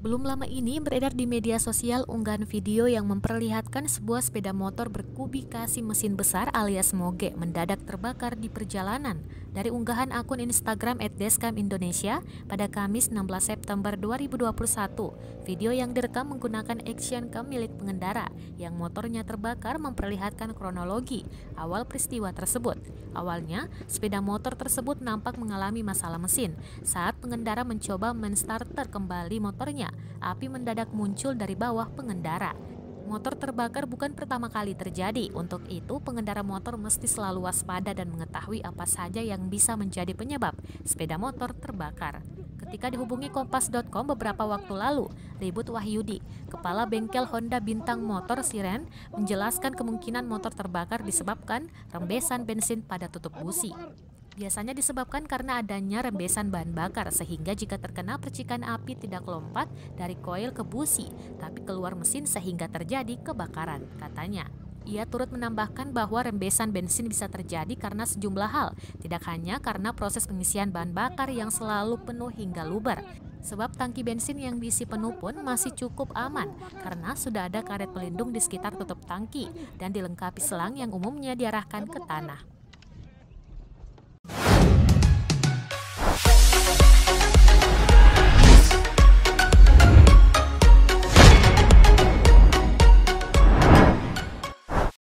Belum lama ini beredar di media sosial unggahan video yang memperlihatkan sebuah sepeda motor berkubikasi mesin besar alias moge mendadak terbakar di perjalanan. Dari unggahan akun Instagram @deskam_indonesia pada Kamis 16 September 2021, video yang direkam menggunakan action cam milik pengendara yang motornya terbakar memperlihatkan kronologi awal peristiwa tersebut. Awalnya, sepeda motor tersebut nampak mengalami masalah mesin. Saat pengendara mencoba menstarter kembali motornya, api mendadak muncul dari bawah pengendara. Motor terbakar bukan pertama kali terjadi. Untuk itu, pengendara motor mesti selalu waspada dan mengetahui apa saja yang bisa menjadi penyebab sepeda motor terbakar. Ketika dihubungi Kompas.com beberapa waktu lalu, Ribut Wahyudi, kepala bengkel Honda Bintang Motor Siren, menjelaskan kemungkinan motor terbakar disebabkan rembesan bensin pada tutup busi. Biasanya disebabkan karena adanya rembesan bahan bakar, sehingga jika terkena percikan api tidak lompat dari koil ke busi, tapi keluar mesin sehingga terjadi kebakaran, katanya. Ia turut menambahkan bahwa rembesan bensin bisa terjadi karena sejumlah hal, tidak hanya karena proses pengisian bahan bakar yang selalu penuh hingga luber. Sebab tangki bensin yang diisi penuh pun masih cukup aman karena sudah ada karet pelindung di sekitar tutup tangki dan dilengkapi selang yang umumnya diarahkan ke tanah.